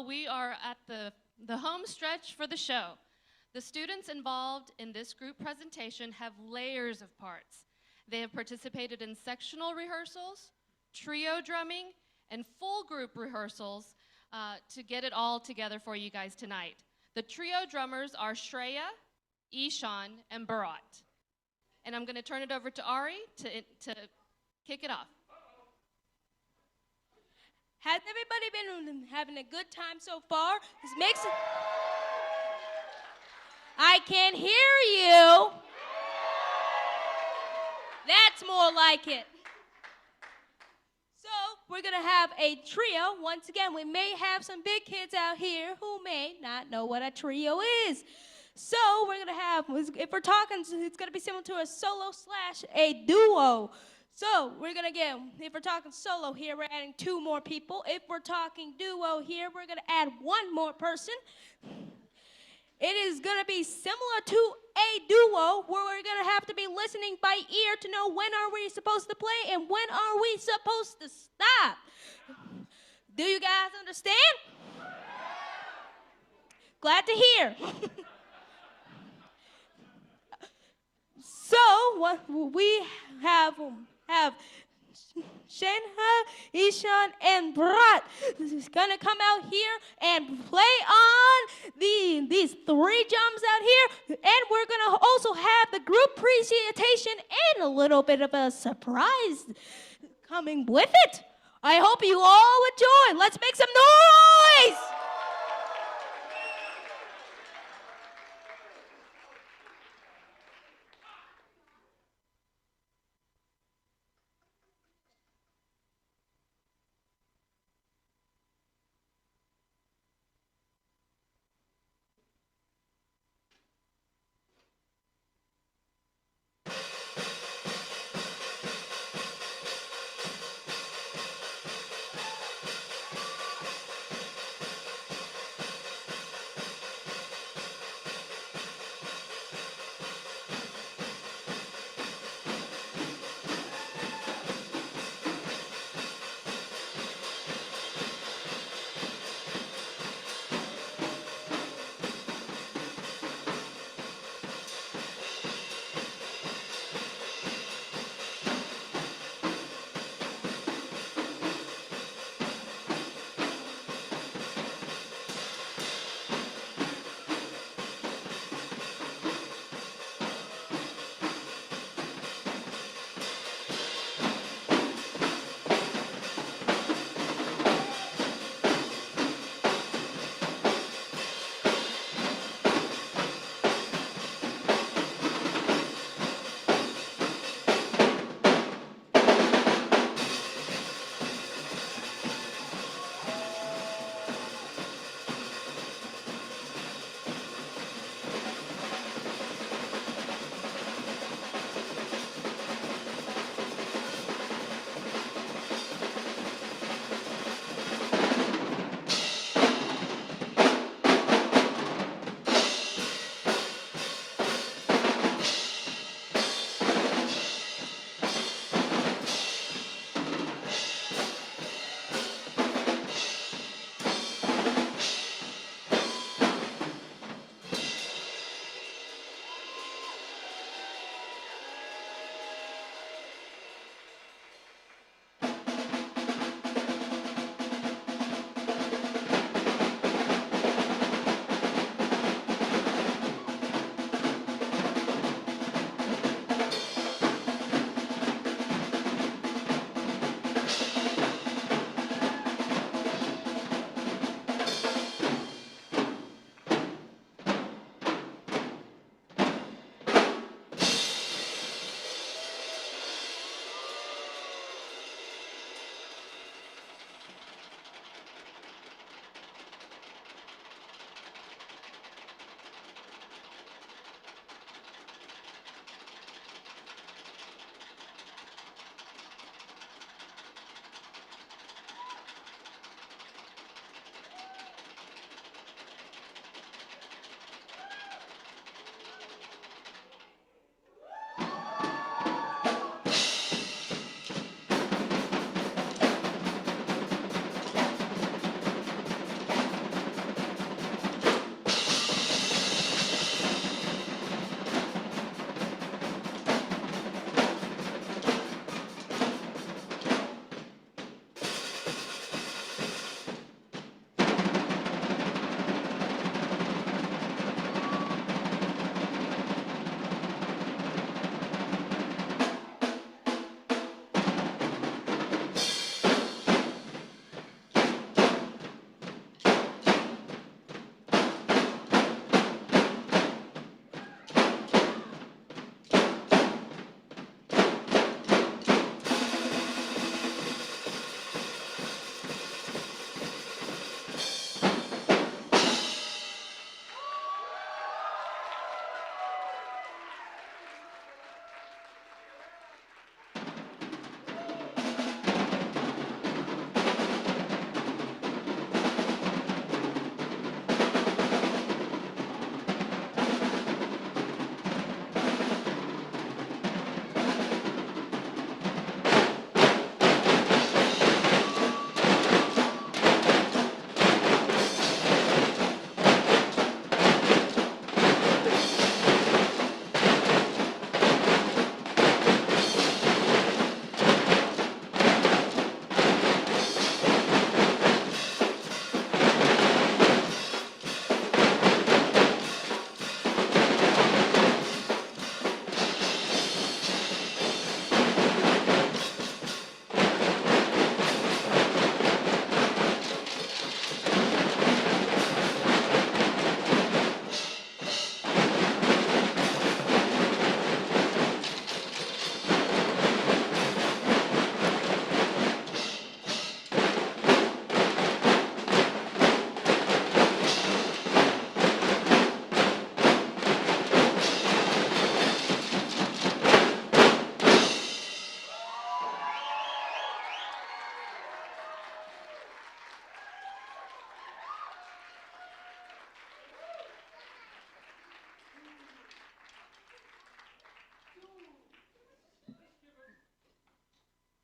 Well, we are at the home stretch for the show. The students involved in this group presentation have layers of parts. They have participated in sectional rehearsals, trio drumming, and full group rehearsals to get it all together for you guys tonight. The trio drummers are Shreya, Ishan, and Bharat. And I'm going to turn it over to Ari to kick it off. Has everybody been having a good time so far? This makes it. I can't hear you. That's more like it. So we're gonna have a trio. Once again, we may have some big kids out here who may not know what a trio is. So we're gonna have, if we're talking, it's gonna be similar to a solo / a duo. So we're gonna get, if we're talking solo here, we're adding 2 more people. If we're talking duo here, we're gonna add 1 more person. It is gonna be similar to a duo where we're gonna have to be listening by ear to know when are we supposed to play and when are we supposed to stop. Do you guys understand? Glad to hear. So what we have Shenha, Ishan, and Bharat is gonna come out here and play on these 3 drums out here, and we're gonna also have the group presentation and a little bit of a surprise coming with it. I hope you all enjoy. Let's make some noise!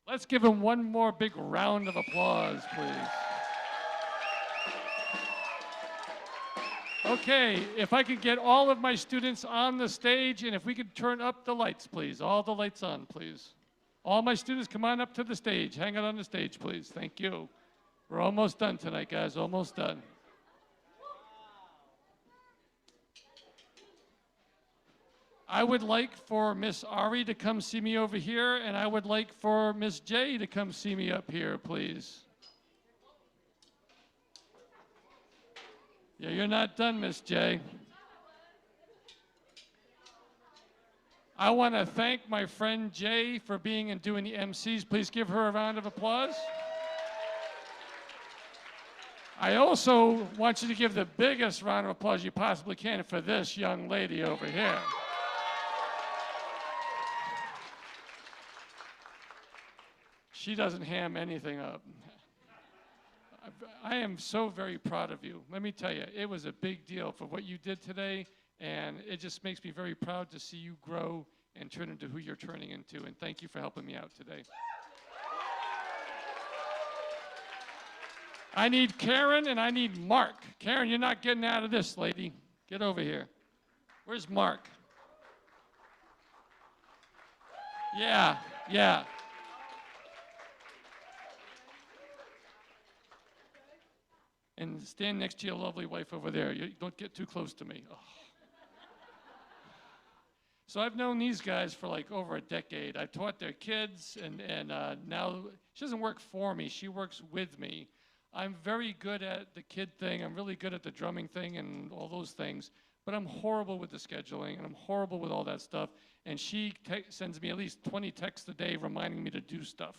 Let's give him one more big round of applause, please. Okay, if I could get all of my students on the stage, and if we could turn up the lights, please. All the lights on, please. All my students, come on up to the stage. Hang out on the stage, please. Thank you. We're almost done tonight, guys. Almost done. I would like for Miss Ari to come see me over here, and I would like for Miss J to come see me up here, please. Yeah, you're not done, Miss J. I want to thank my friend Jay for being and doing the MCs. Please give her a round of applause. I also want you to give the biggest round of applause you possibly can for this young lady over here. She doesn't ham anything up. I am so very proud of you. Let me tell you, it was a big deal for what you did today, and it just makes me very proud to see you grow and turn into who you're turning into, and thank you for helping me out today. I need Karen and I need Mark. Karen, you're not getting out of this, lady. Get over here. Where's Mark? Yeah. And stand next to your lovely wife over there. You don't get too close to me. Oh. So I've known these guys for like over a decade. I've taught their kids, and now she doesn't work for me. She works with me. I'm very good at the kid thing. I'm really good at the drumming thing and all those things. But I'm horrible with the scheduling, and I'm horrible with all that stuff. And she sends me at least 20 texts a day reminding me to do stuff.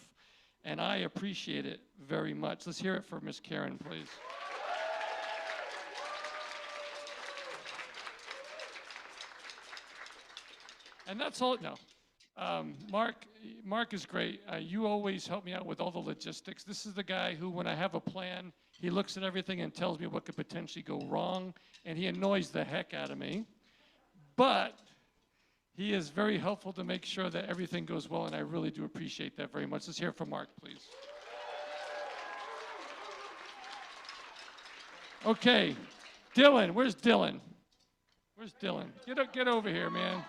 And I appreciate it very much. Let's hear it for Miss Karen, please. And that's all. No, Mark is great. You always help me out with all the logistics. This is the guy who, when I have a plan, he looks at everything and tells me what could potentially go wrong, and he annoys the heck out of me. But he is very helpful to make sure that everything goes well, and I really do appreciate that very much. Let's hear it from Mark, please. Okay, Dylan. Where's Dylan? Where's Dylan? Get over here, man.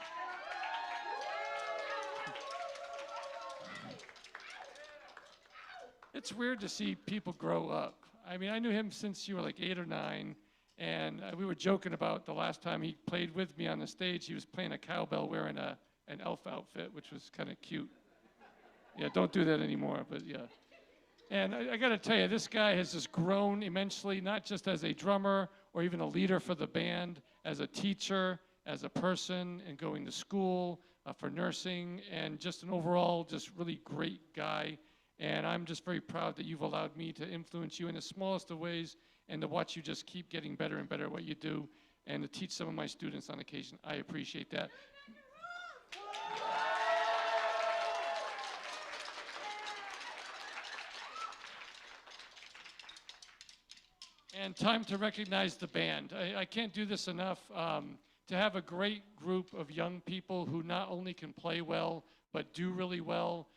It's weird to see people grow up. I mean, I knew him since you were like 8 or 9, and we were joking about the last time he played with me on the stage. He was playing a cowbell wearing an elf outfit, which was kind of cute. Yeah, don't do that anymore, but yeah. And I got to tell you, this guy has just grown immensely, not just as a drummer or even a leader for the band, as a teacher, as a person, and going to school for nursing, and just an overall just really great guy. And I'm just very proud that you've allowed me to influence you in the smallest of ways, and to watch you just keep getting better and better at what you do, and to teach some of my students on occasion. I appreciate that. And time to recognize the band. I can't do this enough. To have a great group of young people who not only can play well, but do really well,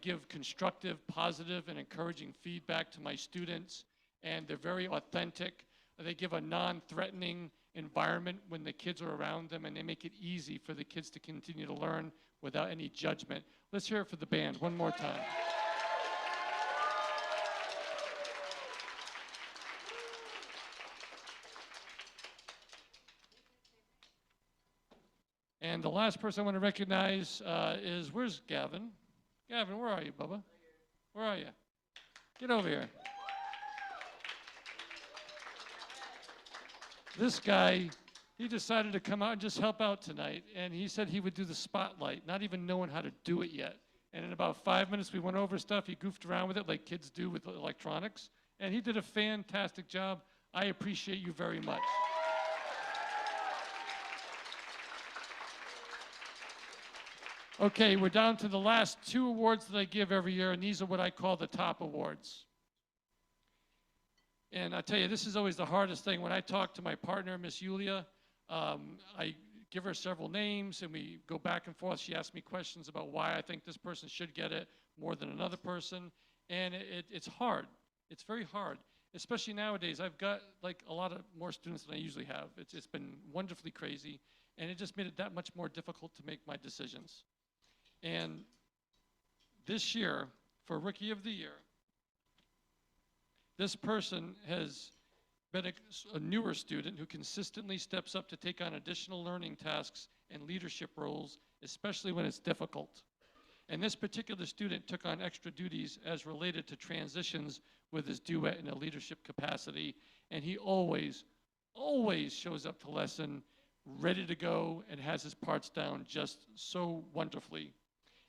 give constructive, positive, and encouraging feedback to my students, and they're very authentic. They give a non-threatening environment when the kids are around them, and they make it easy for the kids to continue to learn without any judgment. Let's hear it for the band one more time. And the last person I want to recognize is, where's Gavin? Gavin, where are you, Bubba? Where are you? Get over here. This guy, he decided to come out and just help out tonight, and he said he would do the spotlight, not even knowing how to do it yet. And in about 5 minutes, we went over stuff. He goofed around with it like kids do with electronics, and he did a fantastic job. I appreciate you very much. Okay, we're down to the last 2 awards that I give every year, and these are what I call the top awards. And I tell you, this is always the hardest thing. When I talk to my partner, Miss Yulia, I give her several names, and we go back and forth. She asks me questions about why I think this person should get it more than another person. And it's hard. It's very hard, especially nowadays. I've got like a lot of more students than I usually have. It's been wonderfully crazy, and it just made it that much more difficult to make my decisions. And this year, for Rookie of the Year, this person has been a newer student who consistently steps up to take on additional learning tasks and leadership roles, especially when it's difficult. And this particular student took on extra duties as related to transitions with his duet in a leadership capacity. And he always shows up to lesson ready to go and has his parts down just so wonderfully.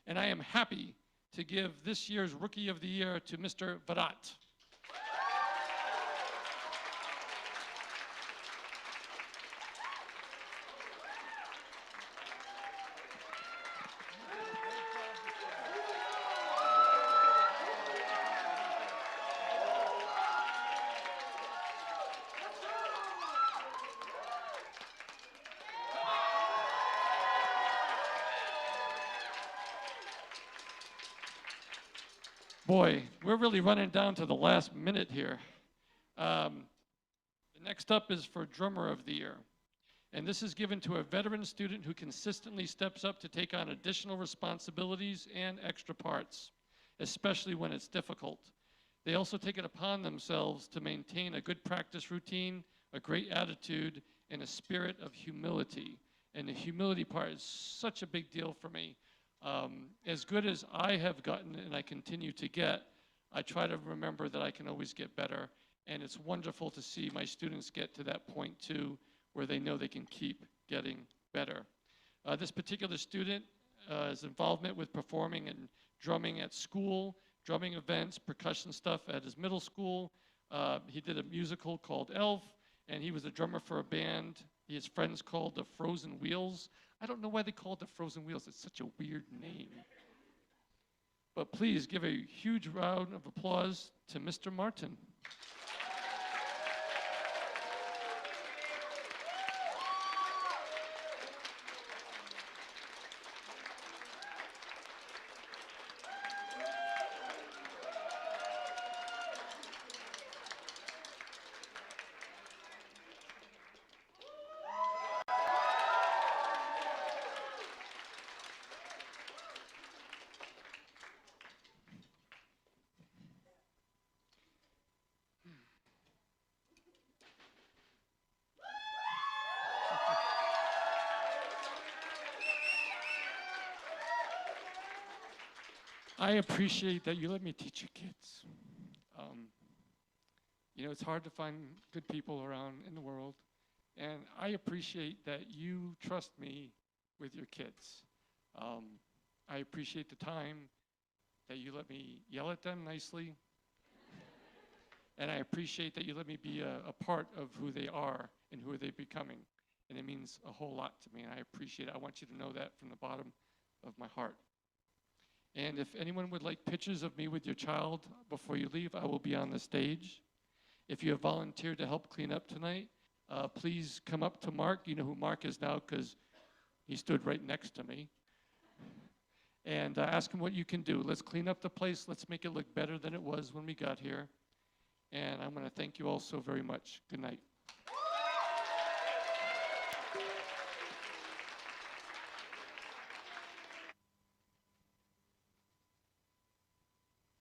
And I am happy to give this year's Rookie of the Year to Mr. Viraat. Boy, we're really running down to the last minute here. The next up is for Drummer of the Year. And this is given to a veteran student who consistently steps up to take on additional responsibilities and extra parts, especially when it's difficult. They also take it upon themselves to maintain a good practice routine, a great attitude, and a spirit of humility. And the humility part is such a big deal for me. As good as I have gotten and I continue to get, I try to remember that I can always get better. And it's wonderful to see my students get to that point too, where they know they can keep getting better. This particular student, his involvement with performing and drumming at school, drumming events, percussion stuff at his middle school. He did a musical called Elf, and he was a drummer for a band his friends called the Frozen Wheels. I don't know why they call it the Frozen Wheels. It's such a weird name. But please give a huge round of applause to Mr. Martin. I appreciate that you let me teach your kids. You know, it's hard to find good people around in the world, and I appreciate that you trust me with your kids. I appreciate the time that you let me yell at them nicely, and I appreciate that you let me be a part of who they are and who they're becoming, and it means a whole lot to me, and I appreciate it. I want you to know that from the bottom of my heart. And if anyone would like pictures of me with your child before you leave, I will be on the stage. If you have volunteered to help clean up tonight, please come up to Mark. You know who Mark is now because he stood right next to me. And ask him what you can do. Let's clean up the place. Let's make it look better than it was when we got here. And I'm going to thank you all so very much. Good night.